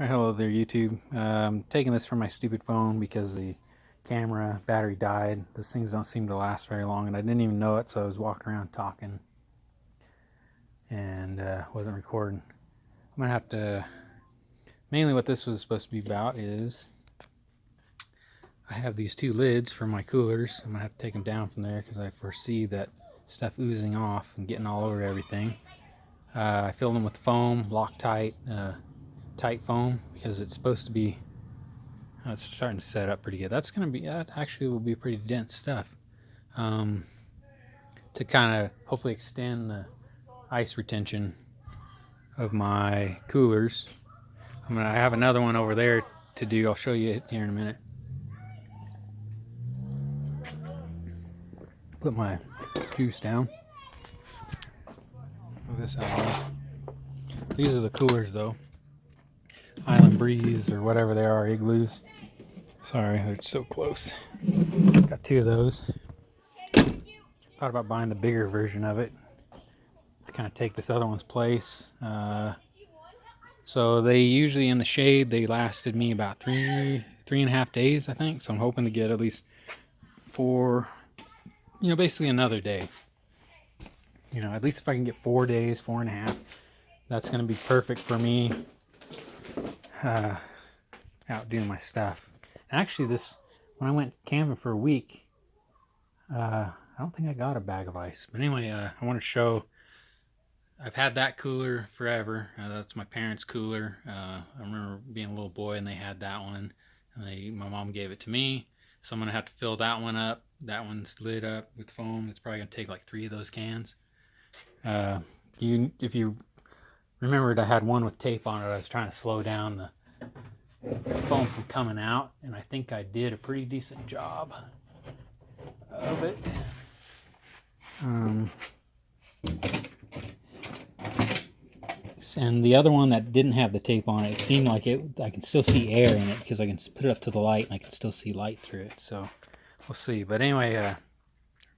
Hello there, YouTube. I'm taking this from my stupid phone because the camera battery died. Those things don't seem to last very long, and I didn't even know it, so I was walking around talking and wasn't recording. I'm going to have to... Mainly what this was supposed to be about is I have these two lids for my coolers. I'm going to have to take them down from there because I foresee that stuff oozing off and getting all over everything. I filled them with foam, Loctite, tight foam, because it's supposed to be... it's starting to set up pretty good. That actually will be pretty dense stuff to kind of hopefully extend the ice retention of my coolers. I have another one over there to do. I'll show you it here in a minute. Put my juice down. Move this out of the way. These are the coolers though. Island Breeze or whatever they are, igloos. Sorry, they're so close. Got two of those. Thought about buying the bigger version of it to kind of take this other one's place. So they usually in the shade, they lasted me about three and a half days, I think. So I'm hoping to get at least basically another day. At least if I can get 4 days, 4.5, that's going to be perfect for me out doing my stuff. Actually, when I went camping for a week, I don't think I got a bag of ice. But anyway, I want to show, I've had that cooler forever. That's my parents' cooler. I remember being a little boy and they had that one. And my mom gave it to me. So I'm going to have to fill that one up. That one's lit up with foam. It's probably going to take like 3 of those cans. If you remembered, I had one with tape on it. I was trying to slow down the foam from coming out. And I think I did a pretty decent job of it. And the other one that didn't have the tape on it, it seemed like I can still see air in it because I can put it up to the light and I can still see light through it. So we'll see. But anyway,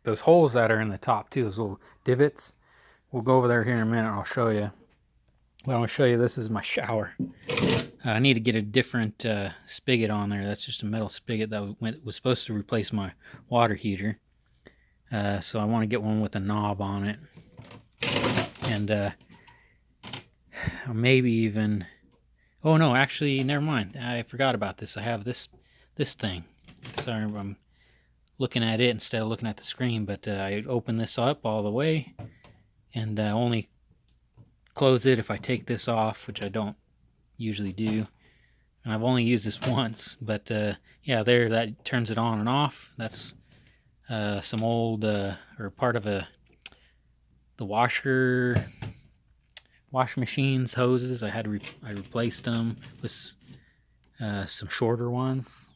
those holes that are in the top too, those little divots, we'll go over there here in a minute. I'll show you. Well, I'm going to show you, this is my shower. I need to get a different spigot on there. That's just a metal spigot that was supposed to replace my water heater. So I want to get one with a knob on it. And maybe even... Oh no, actually, never mind. I forgot about this. I have this thing. Sorry, I'm looking at it instead of looking at the screen. But I open this up all the way. And only close it if I take this off, which I don't usually do. And I've only used this once, but yeah, there, that turns it on and off. That's some old or part of the washing machine's hoses. I replaced them with some shorter ones,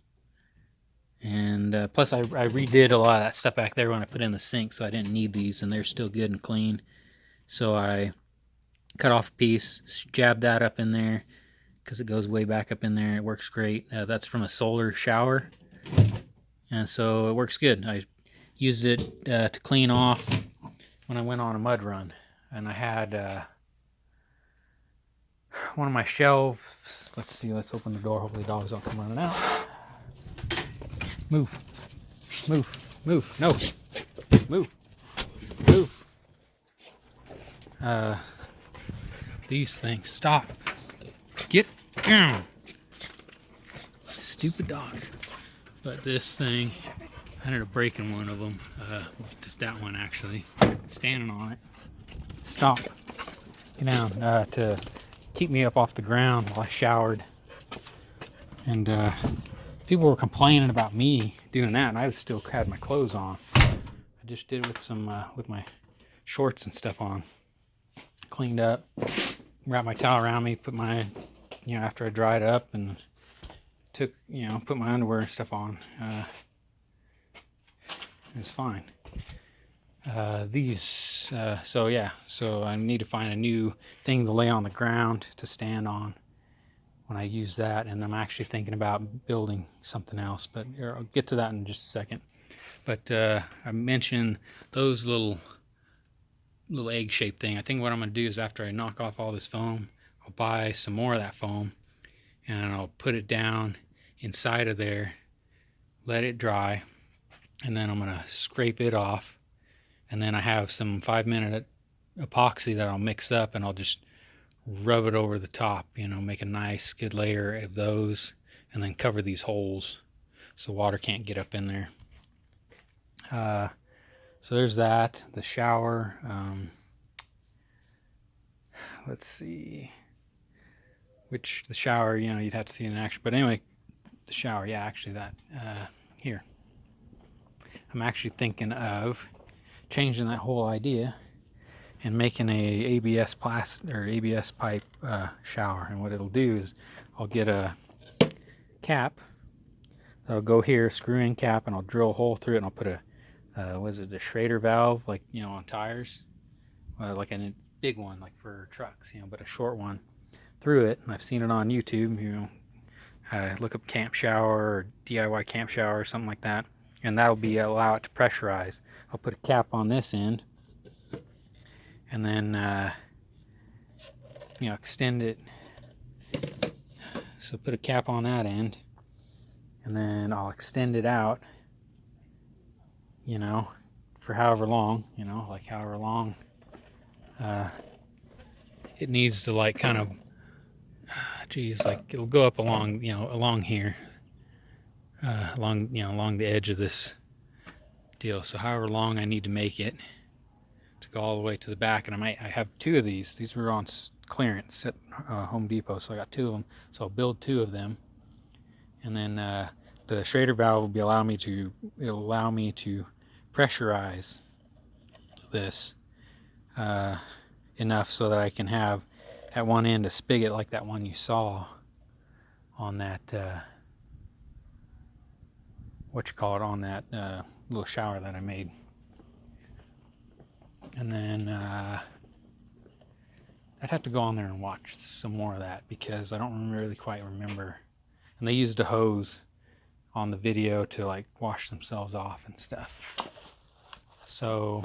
and plus I redid a lot of that stuff back there when I put in the sink, so I didn't need these, and they're still good and clean. So I cut off a piece, jabbed that up in there because it goes way back up in there. It works great. That's from a solar shower, and so it works good. I used it to clean off when I went on a mud run, and I had one of my shelves. Let's see, let's open the door. Hopefully the dogs don't come running out. Move, no, move. These things, stop, get down, stupid dogs. But this thing, I ended up breaking one of them, just that one actually, standing on it. Stop, get down, to keep me up off the ground while I showered. And people were complaining about me doing that, and I still had my clothes on. I just did it with my shorts and stuff on. Cleaned up, wrapped my towel around me, put my, after I dried up, and put my underwear and stuff on. It was fine. So I need to find a new thing to lay on the ground to stand on when I use that, and I'm actually thinking about building something else, but I'll get to that in just a second. But I mentioned those little egg-shaped thing. I think what I'm going to do is, after I knock off all this foam, I'll buy some more of that foam and I'll put it down inside of there, let it dry, and then I'm gonna scrape it off. And then I have some 5-minute epoxy that I'll mix up, and I'll just rub it over the top, make a nice good layer of those, and then cover these holes so water can't get up in there. So there's that. The shower, let's see, the shower, you'd have to see it in action, but anyway, the shower, yeah, actually that, here, I'm actually thinking of changing that whole idea and making a ABS pipe shower. And what it'll do is I'll get a cap that'll go here, screw in cap, and I'll drill a hole through it, and I'll put a the Schrader valve, like on tires, like a big one like for trucks, but a short one through it. And I've seen it on YouTube, look up camp shower or DIY camp shower or something like that, and that'll allow it to pressurize. I'll put a cap on this end, and then extend it. So put a cap on that end, and then I'll extend it out, for however long, like however long it needs to, like, kind of, like it'll go up along, along here, along the edge of this deal. So however long I need to make it to go all the way to the back. And I have 2 of these. These were on clearance at Home Depot, so I got 2 of them. So I'll build 2 of them, and then the Schrader valve will allow me to pressurize this enough so that I can have at one end a spigot like that one you saw on that on that little shower that I made. And then I'd have to go on there and watch some more of that, because I don't really quite remember. And they used a hose on the video to, like, wash themselves off and stuff. So,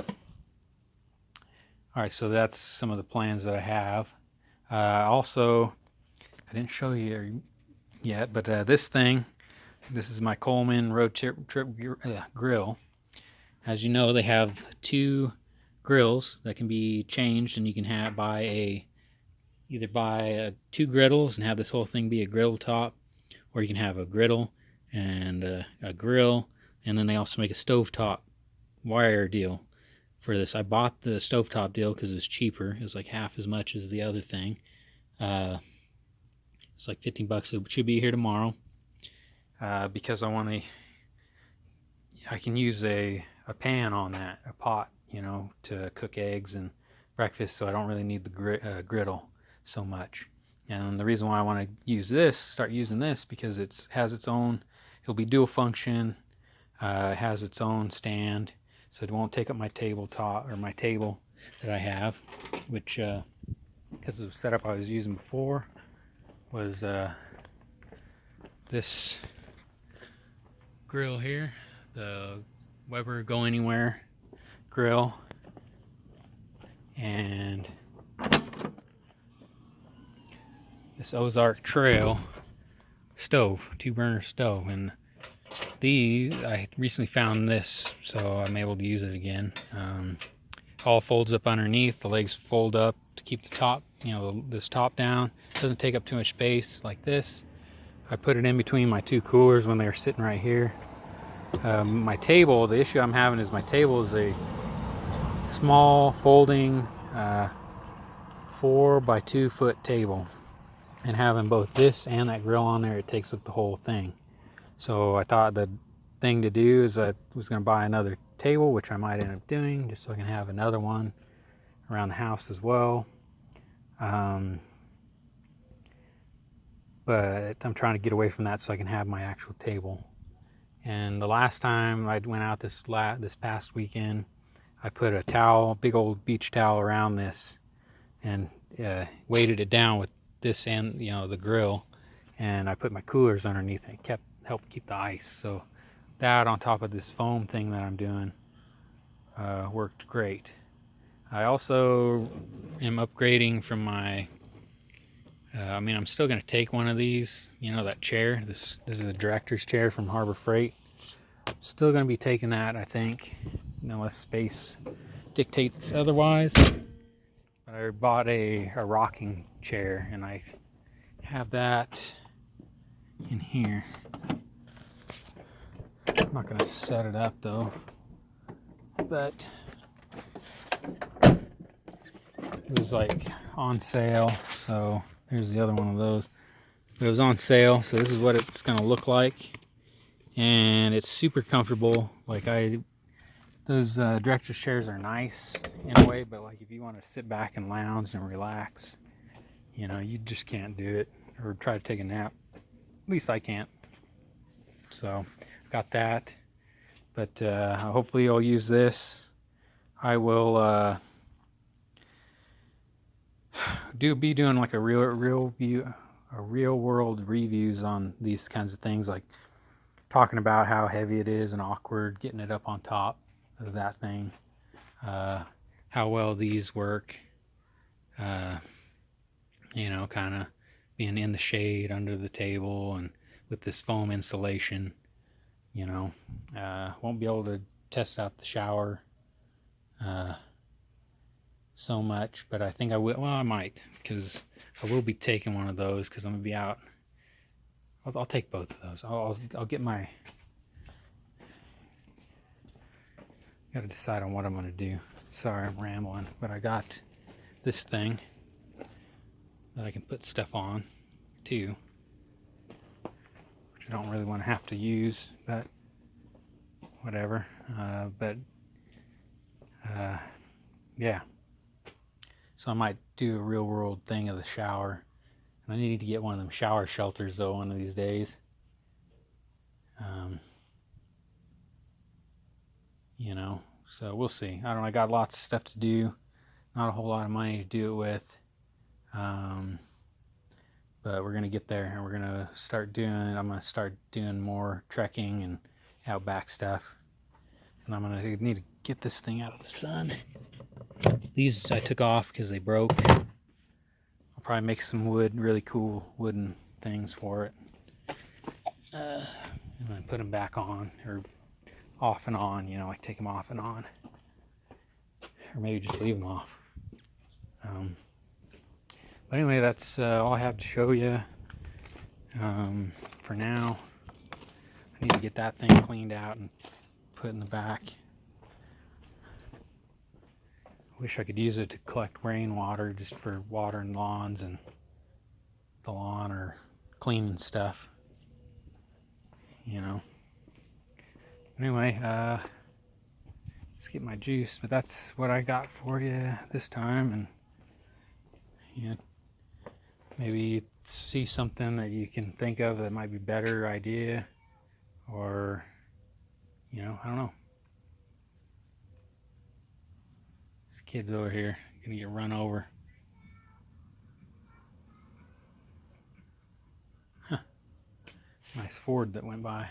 all right, so that's some of the plans that I have. Also, I didn't show you yet, but this is my Coleman road trip grill. As you know, they have 2 grills that can be changed, and you can either buy 2 griddles and have this whole thing be a griddle top, or you can have a griddle and a grill, and then they also make a stovetop wire deal for this. I bought the stovetop deal because it was cheaper. It was like half as much as the other thing. It's like $15. It should be here tomorrow, because I can use a pan on that, a pot, to cook eggs and breakfast, so I don't really need the griddle so much. And the reason why I want to start using this, because it has its own, it'll be dual function, it has its own stand, so it won't take up my tabletop or my table that I have, which because the setup I was using before was this grill here, the Weber Go Anywhere grill, and this Ozark Trail stove, 2-burner stove. And these, I recently found this, so I'm able to use it again. All folds up underneath, the legs fold up to keep the top, this top down. Doesn't take up too much space like this. I put it in between my 2 coolers when they were sitting right here. My table, the issue I'm having is my table is a small folding 4 by 2 foot table, and having both this and that grill on there, it takes up the whole thing. So I thought the thing to do is I was going to buy another table, which I might end up doing, just so I can have another one around the house as well. But I'm trying to get away from that so I can have my actual table. And the last time I went out this past weekend, I put a towel, big old beach towel around this, and weighted it down with this and the grill, and I put my coolers underneath it. It helped keep the ice. So that, on top of this foam thing that I'm doing, worked great. I also am upgrading from my I mean, I'm still going to take one of these, you know, that chair. This is a director's chair from Harbor Freight. Still going to be taking that, I think, unless space dictates otherwise. But I bought a rocking chair, and I have that in here. I'm not going to set it up though, but it was like on sale, so here's the other one of those. It was on sale, so this is what it's going to look like, and it's super comfortable. Like those director's chairs are nice in a way, but like if you want to sit back and lounge and relax, you know, you just can't do it, or try to take a nap. At least I can't. So got that, but hopefully I'll use this. I will be doing like a real world reviews on these kinds of things, like talking about how heavy it is and awkward getting it up on top of that thing, how well these work, you know, kind of being in the shade under the table and with this foam insulation, you know. Won't be able to test out the shower so much, but I think I will. Well, I might, because I will be taking one of those because I'm gonna be out. I'll take both of those. I'll get my. Got to decide on what I'm gonna do. Sorry, I'm rambling, but I got this thing that I can put stuff on too, which I don't really want to have to use, but whatever. Yeah. So I might do a real world thing of the shower. And I need to get one of them shower shelters though one of these days. You know, so we'll see. I don't know, I got lots of stuff to do. Not a whole lot of money to do it with. But we're gonna get there, and I'm gonna start doing more trekking and outback stuff. And I'm gonna need to get this thing out of the sun. These I took off because they broke. I'll probably make some really cool wooden things for it. And then put them back on, or off and on, you know, like take them off and on. Or maybe just leave them off. But anyway, that's all I have to show you for now. I need to get that thing cleaned out and put in the back. Wish I could use it to collect rainwater just for watering lawns and the lawn, or cleaning stuff, you know. Anyway, let's get my juice, but that's what I got for you this time. And you know, maybe see something that you can think of that might be a better idea, or you know, I don't know. This kid's over here gonna get run over. Huh. Nice Ford that went by,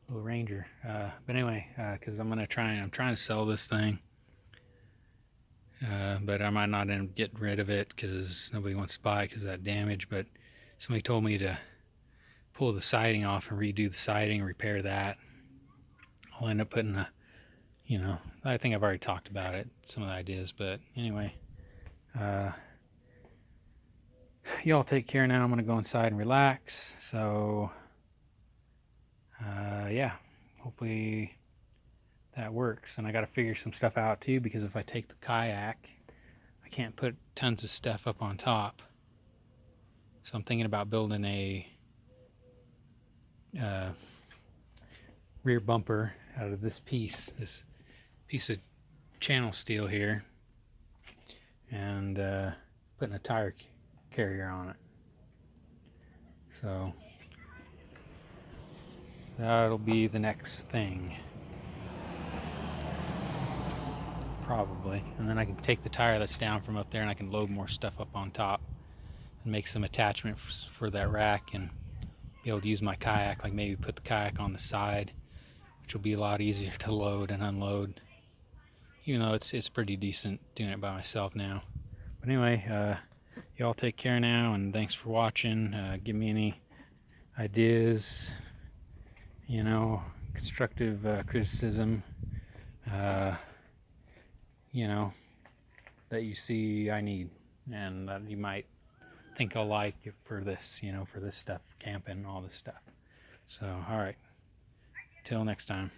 little Ranger. But anyway, because I'm trying to sell this thing, but I might not end up getting rid of it because nobody wants to buy it because of that damage. But somebody told me to pull the siding off and redo the siding, repair that. I'll end up putting a, you know, I think I've already talked about it, some of the ideas, but anyway, y'all take care now. I'm gonna go inside and relax. So yeah, hopefully that works. And I got to figure some stuff out too, because if I take the kayak, I can't put tons of stuff up on top. So I'm thinking about building a rear bumper out of this piece of channel steel here, and putting a tire carrier on it. So that'll be the next thing, probably. And then I can take the tire that's down from up there and I can load more stuff up on top and make some attachments for that rack, and be able to use my kayak, like maybe put the kayak on the side, which will be a lot easier to load and unload, even though it's pretty decent doing it by myself now. But anyway, y'all take care now, and thanks for watching. Give me any ideas, you know, constructive criticism, you know, that you see I need, and that you might think I'll like for this, you know, for this stuff, camping, all this stuff. So, all right, till next time.